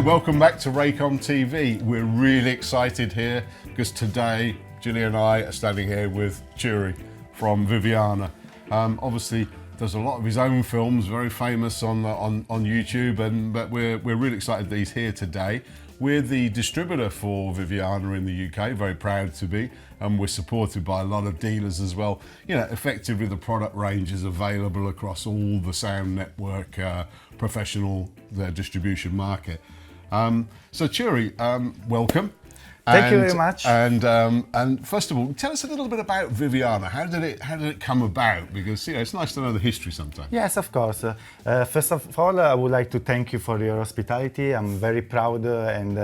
welcome back to Raycom TV. We're really excited here because today Jilly and I are standing here with Turi from Viviana. Obviously does a lot of his own films, very famous on YouTube, but we're really excited that he's here today. We're the distributor for Viviana in the UK, very proud to be, and we're supported by a lot of dealers as well. You know, effectively the product range is available across all the sound network, professional distribution market. So Turi, welcome. Thank you very much. And first of all, tell us a little bit about Viviana. How did it come about? Because it's nice to know the history sometimes. Yes, of course. First of all, I would like to thank you for your hospitality. I'm very proud and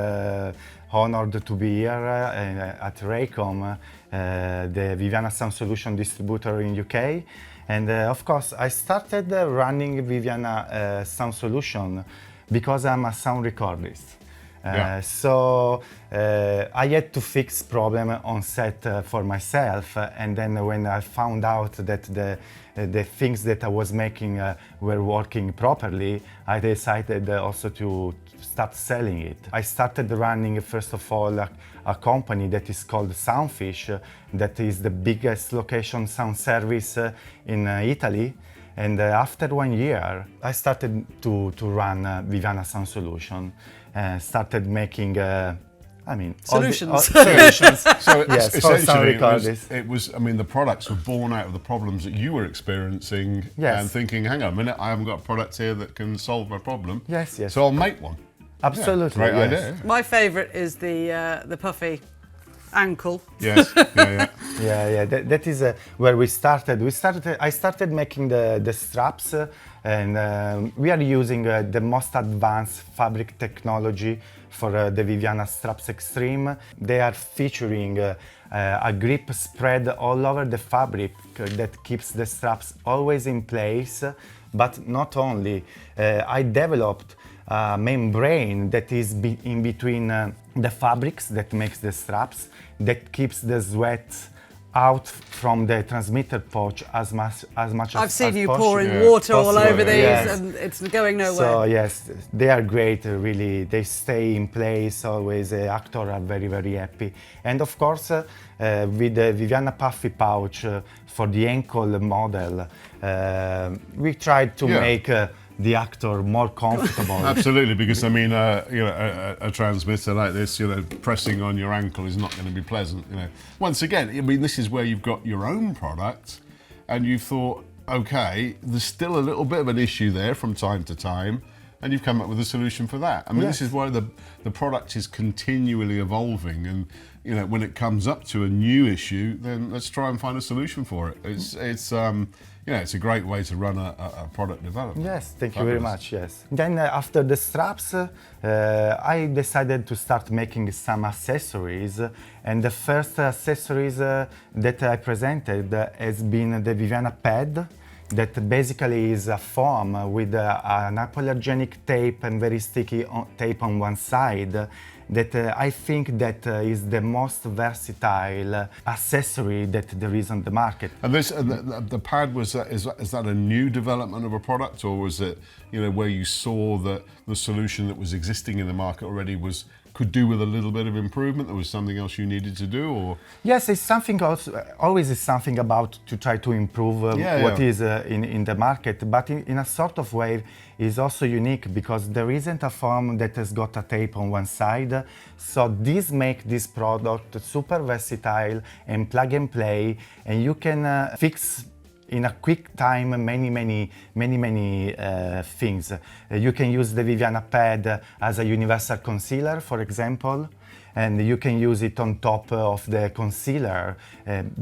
honored to be here at Raycom, the Viviana Sound Solution distributor in UK. And of course, I started running Viviana Sound Solution because I'm a sound recordist. So I had to fix problem on set for myself, and then when I found out that the things that I was making were working properly, I decided also to start selling it. I started running first of all a company that is called Soundfish, that is the biggest location sound service in Italy. And after 1 year, I started to run Viviana Sound Solution. Started making, solutions. Solutions. So yes, essentially, it was. I mean, the products were born out of the problems that you were experiencing, yes, and thinking, "Hang on a minute, I haven't got a product here that can solve my problem." Yes, yes. So I'll make one. Absolutely, yeah, great yes. idea. My favourite is the puffy ankle. Yes, yeah. Yeah. That is where we started. I started making the straps, and we are using the most advanced fabric technology for the Viviana Straps Extreme. They are featuring a grip spread all over the fabric that keeps the straps always in place. But not only, I developed a membrane that is in between the fabrics that makes the straps, that keeps the sweat out from the transmitter pouch as much as I've seen you possible. pouring water all over these, yes. and it's going nowhere. So yes, they are great, really. They stay in place always. The actors are very, very happy. And of course, with the Viviana Puffy pouch for the ankle model, we tried to make the actor more comfortable. Absolutely, because I mean, a transmitter like this, pressing on your ankle is not going to be pleasant. Once again, I mean, this is where you've got your own product, and you've thought, okay, there's still a little bit of an issue there from time to time, and you've come up with a solution for that. I mean, yes, this is why the product is continually evolving, and when it comes up to a new issue, then let's try and find a solution for it. It's a great way to run a product development. Yes, thank you very much, yes. Then after the straps, I decided to start making some accessories. And the first accessories that I presented has been the Viviana pad, that basically is a foam with an hypoallergenic tape and very sticky tape on one side, that I think that is the most versatile accessory that there is on the market. And the pad, is that a new development of a product, or was it where you saw that the solution that was existing in the market already could do with a little bit of improvement? There was something else you needed to do, or? Yes, it's something always is something about to try to improve what is in the market, but in a sort of way is also unique because there isn't a foam that has got a tape on one side. So this makes this product super versatile and plug and play, and you can fix in a quick time many things. You can use the Viviana pad as a universal concealer, for example, and you can use it on top of the concealer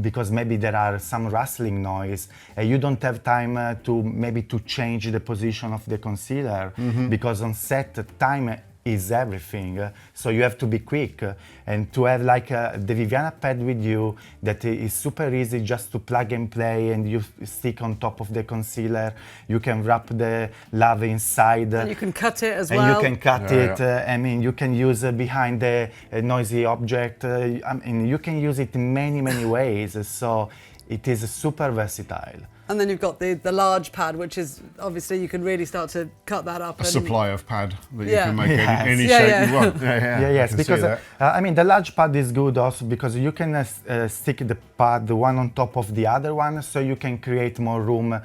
because maybe there are some rustling noise. You don't have time to change the position of the concealer because on set time is everything, so you have to be quick and to have like the Viviana pad with you that is super easy just to plug and play, and you stick on top of the concealer. You can wrap the lava inside. And you can cut it as well. And you can cut it. I mean, you can use it behind the noisy object. I mean, you can use it in many ways. So it is super versatile. And then you've got the large pad, which is obviously you can really start to cut that up. A supply of pad that you Yeah. can make Yes. any Yeah, shape yeah. you want. Yeah, Yeah, I yes, can see because that. I mean the large pad is good also because you can stick the pad one on top of the other one, so you can create more room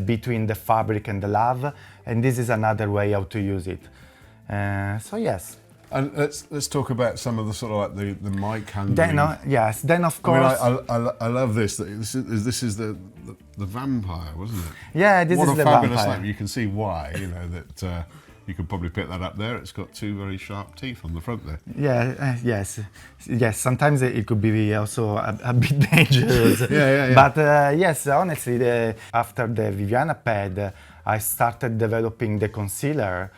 between the fabric and the lav, and this is another way how to use it. So yes. And let's talk about some of the sort of like the mic handling. Then yes, then of course. I love this. This is the vampire, wasn't it? Yeah, this what is a the fabulous vampire. name. You can see why. You know that you could probably pick that up there. It's got two very sharp teeth on the front there. Yeah, yes. Sometimes it could be also a bit dangerous. Yeah. But yes, honestly, after the Viviana pad, I started developing the concealer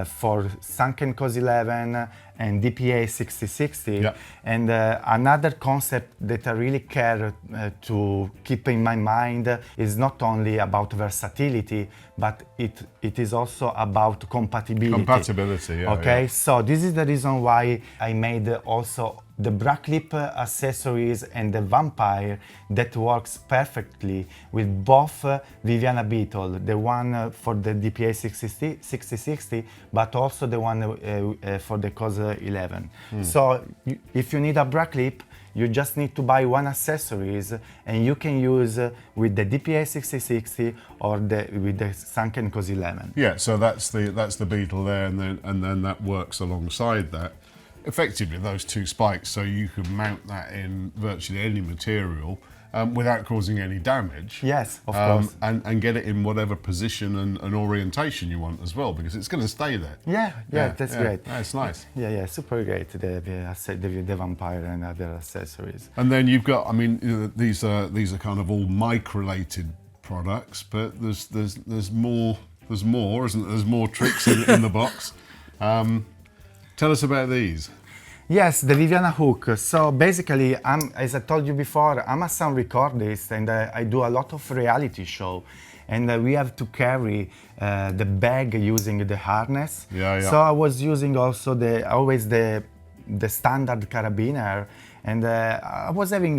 for Sunken Cos 11 and DPA 6060. Yeah. And another concept that I really care to keep in my mind is not only about versatility, but it is also about compatibility. Compatibility, yeah. Okay, yeah. so this is the reason why I made also the bra clip accessories and the vampire that works perfectly with both Viviana Beetle, the one for the DPA 6060, but also the one for the COS 11. So if you need a bra clip, you just need to buy one accessories and you can use with the DPA 6060 or with the Sunken COS 11. Yeah, so that's the beetle there, and then that works alongside that. Effectively, those two spikes, so you can mount that in virtually any material without causing any damage. Yes, of course. And get it in whatever position and orientation you want as well, because it's going to stay there. Yeah, that's great. That's nice. Yeah, super great. The vampire and other accessories. And then you've got, I mean, these are kind of all mic-related products, but there's more, isn't there? There's more tricks in the box. Tell us about these. Yes, the Viviana hook. So basically, as I told you before, I'm a sound recordist and I do a lot of reality show. And we have to carry the bag using the harness. Yeah. So I was using also always the standard carabiner. And I was having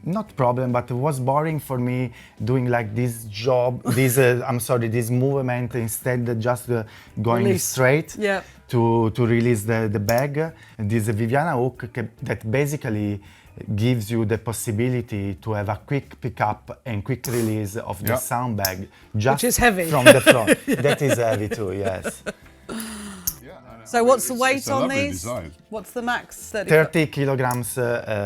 not problem, but it was boring for me doing like this job, this movement instead of just going straight. Yeah. To release the bag. This Viviana hook that basically gives you the possibility to have a quick pickup and quick release of the sound bag just Which is heavy. from the front. That is heavy too, yes. So what's the weight it's a on lovely these? design. What's the max? 30 kilograms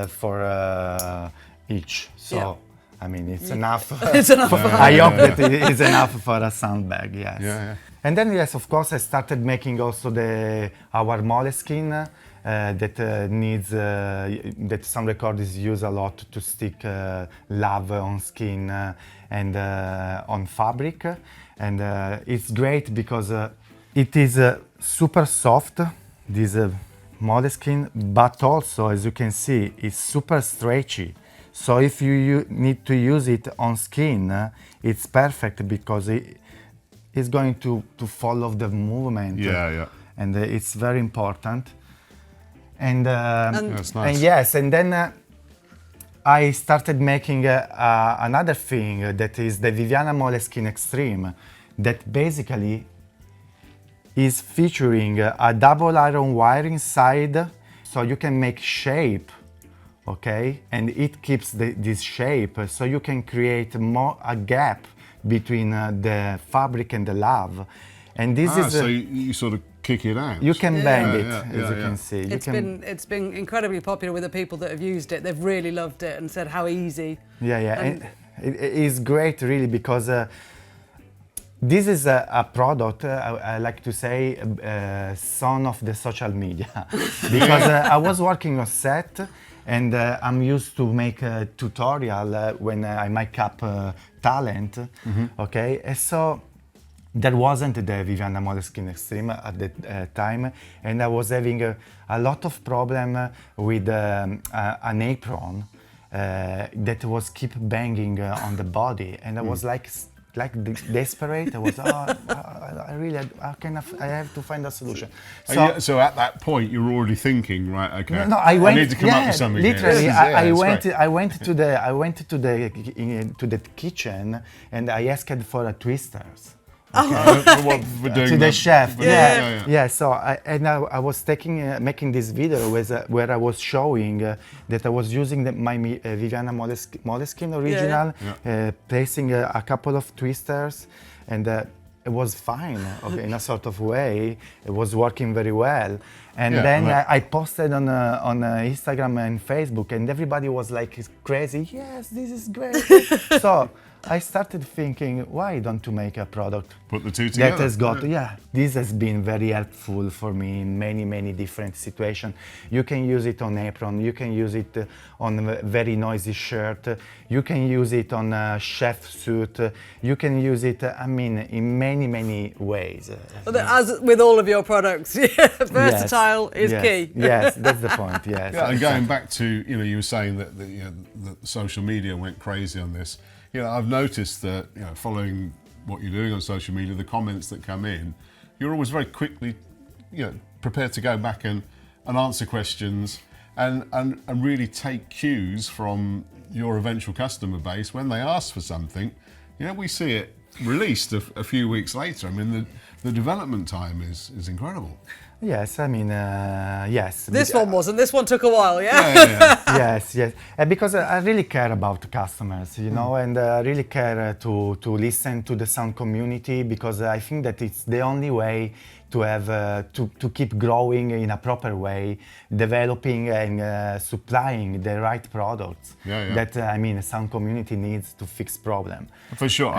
for each. So, Yeah. I mean, it's enough. It's enough. I hope that it is enough for a sound bag, yes. Yeah. And then, yes, of course, I started making also our Moleskin that needs, that some recorders use a lot to stick lav on skin and on fabric. And it's great because it is super soft, this Moleskin, but also, as you can see, it's super stretchy. So if you need to use it on skin, it's perfect because it's going to follow the movement. Yeah. And it's very important. And That's nice. and yes, and then I started making another thing that is the Viviana Moleskin Extreme, that basically is featuring a double iron wire inside, so you can make shape, okay? And it keeps this shape, so you can create a gap between the fabric and the lav. And this is so you sort of kick it out. you can bend it, Yeah, as you can see. It's been incredibly popular with the people that have used it. They've really loved it and said how easy. And it is great, really, because this is a product, I like to say, son of the social media. Because I was working on set and I'm used to make a tutorial when I make up talent, okay? And so there wasn't the Viviana Moleskin Extreme at the time, and I was having a lot of problem with an apron that was keep banging on the body, and I was like, desperate. I was, I really, I have to find a solution. So at that point, you're already thinking, right? Okay. No, I went. I need to come up with something. Literally, Here. I went to the kitchen and I asked for a twisters. Okay. To the chef. Yeah. So I was making this video where I was showing that I was using my Viviana Moleskin original, placing a couple of twisters, and it was fine in a sort of way. It was working very well. And then I posted on Instagram and Facebook, and everybody was like crazy. Yes, this is great. So I started thinking, why don't you make a product put the two together? That has got, this has been very helpful for me in many different situations. You can use it on apron, you can use it on a very noisy shirt, you can use it on a chef suit, you can use it, in many ways. As with all of your products, versatile is key. Yes, that's the point, yes. Yeah, and going back to, you were saying that the social media went crazy on this. I've noticed that, following what you're doing on social media, the comments that come in, you're always very quickly, prepared to go back and answer questions and really take cues from your eventual customer base when they ask for something. We see it released a few weeks later. The development time is incredible. Yes, yes. This one wasn't. This one took a while, yeah? Yes. Because I really care about customers, and I really care to listen to the sound community, because I think that it's the only way to have to keep growing in a proper way, developing and supplying the right products that the sound community needs to fix problem. For sure.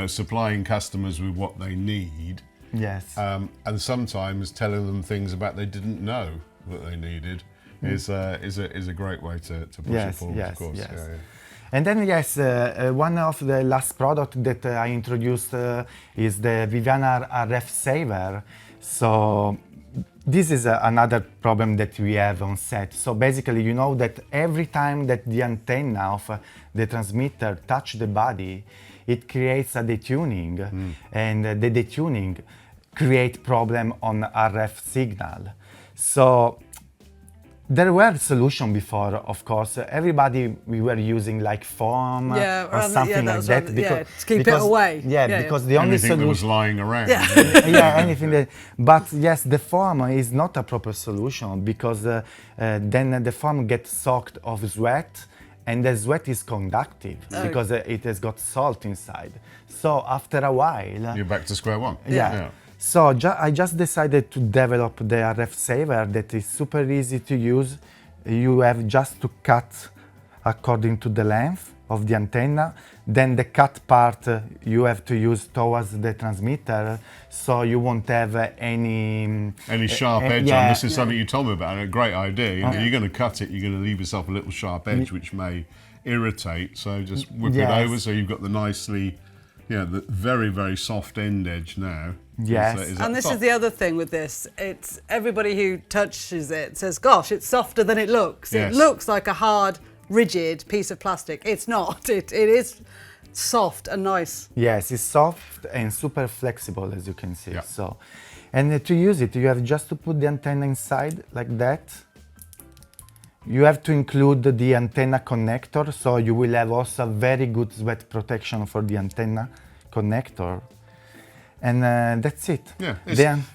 Supplying customers with what they need. Yes. And sometimes telling them things about they didn't know that they needed is a great way to push it forward, of course. Yes. Yeah. And then one of the last product that I introduced is the Viviana RF Saver. So this is another problem that we have on set. So basically, that every time that the antenna of the transmitter touch the body, it creates a detuning, and the detuning create problem on RF signal. So there were solutions before, of course. We were using like foam or something like that. To keep it away. Because the only solution that was lying around. Anything that. But yes, the foam is not a proper solution, because then the foam gets soaked of sweat, and the sweat is conductive because it has got salt inside. So after a while, you're back to square one. So I just decided to develop the RF Saver that is super easy to use. You have just to cut according to the length of the antenna. Then the cut part you have to use towards the transmitter, so you won't have any sharp edge on. This is something you told me about, and a great idea. You're going to cut it, you're going to leave yourself a little sharp edge, which may irritate. So just whip it over, so you've got the nicely, the very soft end edge now. Yes. And this is the other thing with this. It's everybody who touches it says, gosh, it's softer than it looks. Yes. It looks like a hard, rigid piece of plastic. It's not. It is soft and nice. Yes, it's soft and super flexible, as you can see. So, and to use it, you have just to put the antenna inside like that. You have to include the antenna connector, so you will have also very good sweat protection for the antenna connector. And that's it. Yeah,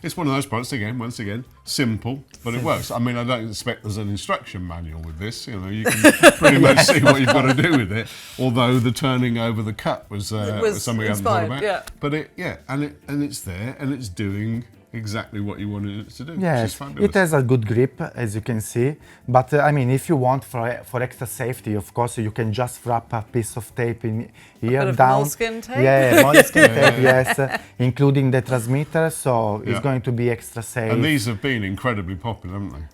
it's one of those products, once again, simple, but it works. I don't expect there's an instruction manual with this. You can pretty much see what you've got to do with it. Although the turning over the cut was something I hadn't thought about. But it's there, and it's doing exactly what you wanted it to do. Yes, which is fabulous. it has a good grip, as you can see. But if you want for extra safety, of course, you can just wrap a piece of tape in here a bit of down. Moleskin tape? Yeah, Moleskin tape, yes, including the transmitter. So it's going to be extra safe. And these have been incredibly popular, haven't they?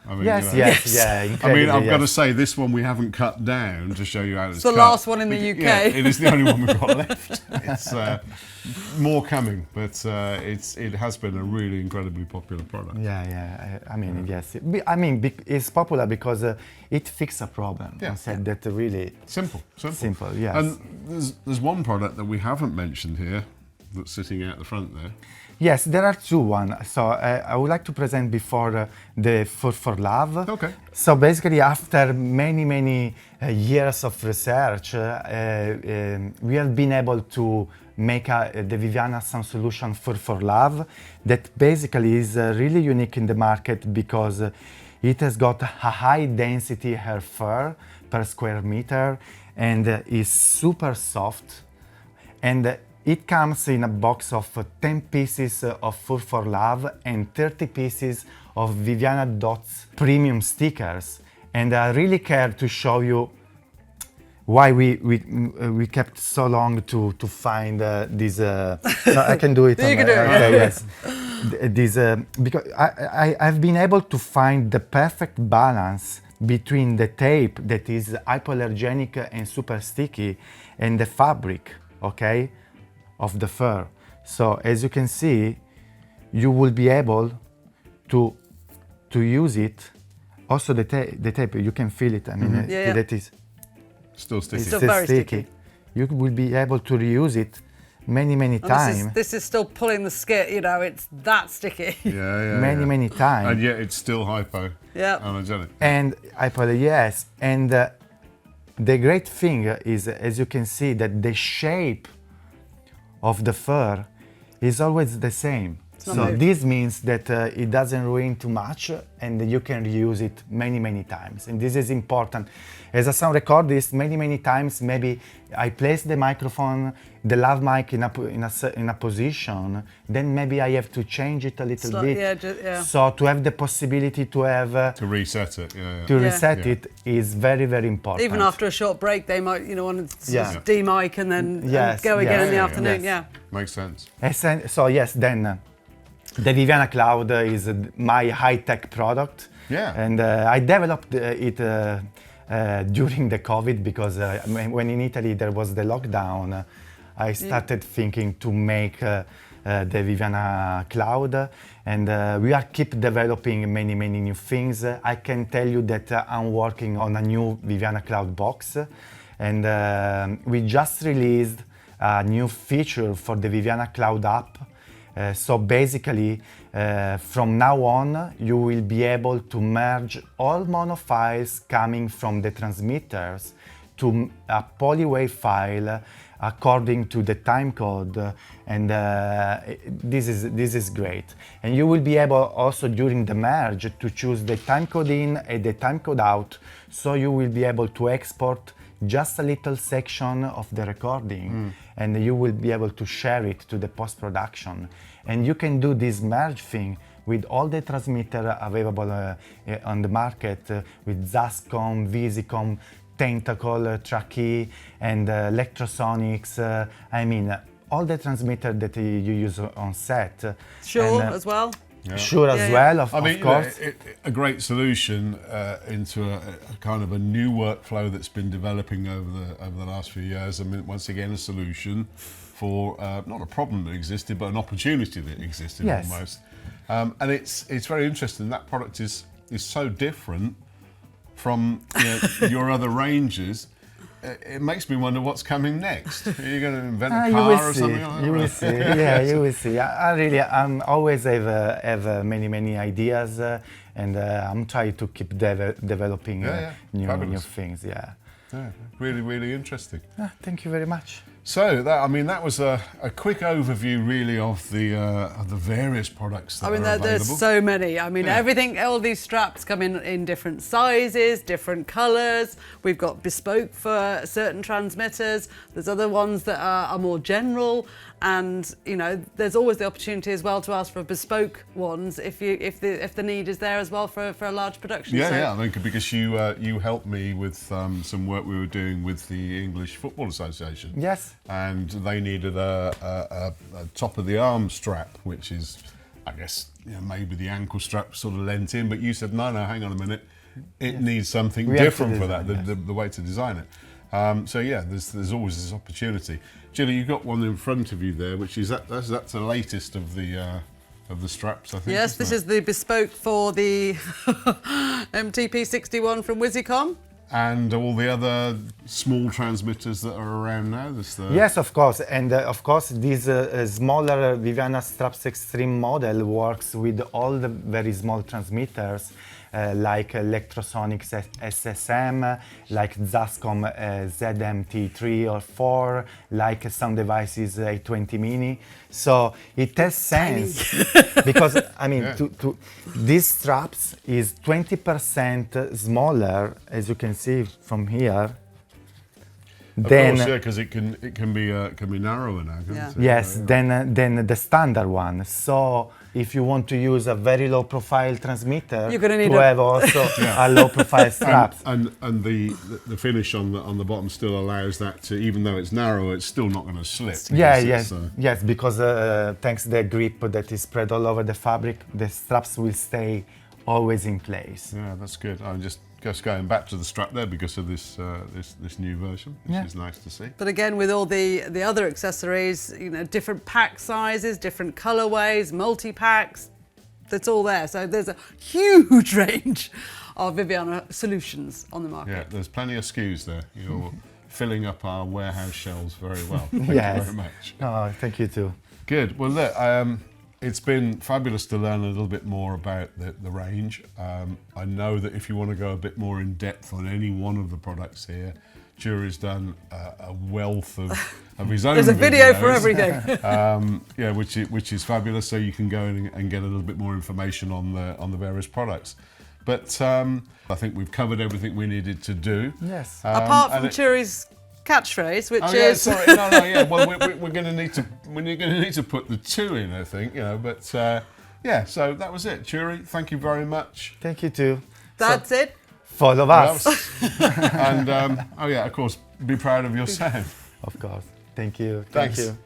I mean, Yes, yes, yeah. I mean, Incredibly, I've got to yes. say, this one we haven't cut down to show you how it's It's the cut. last one in the UK. Yeah, it is the only one we've got left. It's more coming, but it has been a really incredibly popular product. Yeah, yeah. I mean, yes. I mean, it's popular because it fixes a problem. Yeah. I said that really Simple. simple. Yes. And there's one product that we haven't mentioned here that's sitting out the front there. Yes, there are two ones. So I would like to present before the Fur for Love. Okay. So basically, after many years of research, we have been able to make the Viviana Sun Solution Fur for Love that basically is really unique in the market because it has got a high density hair fur per square meter and is super soft. And it comes in a box of 10 pieces of Fur for Love and 30 pieces of Viviana Dots premium stickers. And I really care to show you why we kept so long to find this. No, I can do it. You can do it, okay, yeah. yes. This because I've been able to find the perfect balance between the tape that is hypoallergenic and super sticky and the fabric, okay, of the fur. So as you can see, you will be able to use it. Also the tape, you can feel it. I mean, Yeah, yeah. that is Still sticky. Still very sticky. You will be able to reuse it many And times. this is still pulling the skit, you know, it's that sticky. Yeah. Many times. And yet it's still hypoallergenic. And yes, and the great thing is, as you can see, that the shape of the fur is always the same. not So moved. this means that it doesn't ruin too much and you can reuse it many times. And this is important. As a sound recordist, many times maybe I place the microphone, the lav mic in a position, then maybe I have to change it a little bit. Yeah. So to have the possibility to have To reset it, to Yeah. reset Yeah. it is very important. Even after a short break, they might, you know, want to Yeah. de-mic and then Yes, go again in the yes, afternoon. yes. Yeah. Makes sense. So yes, then the Viviana Cloud is my high-tech product. Yeah. And I developed it during the COVID because when in Italy there was the lockdown, I started thinking to make the Viviana Cloud, and we are keep developing many new things. I can tell you that I'm working on a new Viviana Cloud box, and we just released a new feature for the Viviana Cloud app. So basically, from now on, you will be able to merge all mono files coming from the transmitters to a polywave file according to the timecode, and this is great. And you will be able also during the merge to choose the timecode in and the timecode out, so you will be able to export just a little section of the recording, and you will be able to share it to the post-production. And you can do this merge thing with all the transmitter available on the market, with Zascom, Visicom, Tentacle, Trackey, and Electrosonics. I mean, all the transmitter that you use on set. Sure, And, as well. Sure as Yeah. well, of I mean, course. a great solution into a kind of a new workflow that's been developing over the last few years. I mean, once again, a solution for not a problem that existed, but an opportunity that existed Yes. almost. And it's very interesting. That product is so different from your other ranges. It makes me wonder what's coming next. Are you going to invent a You car will or see. something like that? You will see. Yeah, you will see. I'm always have many ideas, and I'm trying to keep developing new Fabulous. things. Yeah. Yeah, really interesting. Thank you very much. So that was a quick overview, really, of the various products that I mean, are available. there's so many. I mean, everything, all these straps come in different sizes, different colours. We've got bespoke for certain transmitters. There's other ones that are more general. And, you know, there's always the opportunity as well to ask for bespoke ones if the need is there as well for a large production. Yeah. I mean, because you helped me with some work we were doing with the English Football Association. Yes. And they needed a top of the arm strap, which is I guess maybe the ankle strap sort of lent in, but you said no, hang on a minute, it needs something different for that. The way to design it. So yeah, there's always this opportunity. Jilly, you've got one in front of you there, which is that's the latest of the straps, I think. Yes, this is the bespoke for the MTP61 from Raycom. And all the other small transmitters that are around now? Yes, of course. And of course, this smaller Viviana Straps Extreme model works with all the very small transmitters like Electrosonics SSM, like Zascom ZMT3 or 4, like Sound Devices 820 Mini. So it has sense because, I mean, these straps is 20% smaller, as you can see from here. Of course, yeah, because it can be narrower now. Can't it? Yes, than the standard one. So if you want to use a very low profile transmitter, you're going to need have also a low profile strap. And the finish on the bottom still allows that to, even though it's narrow, it's still not going to slip. Yes, because thanks to the grip that is spread all over the fabric, the straps will stay always in place. Yeah, that's good. I'm just going back to the strap there because of this new version, which is nice to see. But again, with all the other accessories, different pack sizes, different colorways, multi-packs, that's all there. So there's a huge range of Viviana solutions on the market. Yeah, there's plenty of SKUs there. You're filling up our warehouse shelves very well. Thank you very much. Oh, thank you too. Good. Well, look, it's been fabulous to learn a little bit more about the range. I know that if you want to go a bit more in depth on any one of the products here, Turi's done a wealth of his own. There's a video videos, for everything. yeah, which is fabulous. So you can go in and get a little bit more information on the various products. But I think we've covered everything we needed to do. Yes. Apart from Turi's catchphrase, which is. Yeah, sorry, no, yeah. Well, we're going to need to put the 2 in, I think, But yeah, so that was it, Turi. Thank you very much. Thank you too. That's it. Follow us. And of course, be proud of your sound. Of course. Thank you. Thanks. Thank you.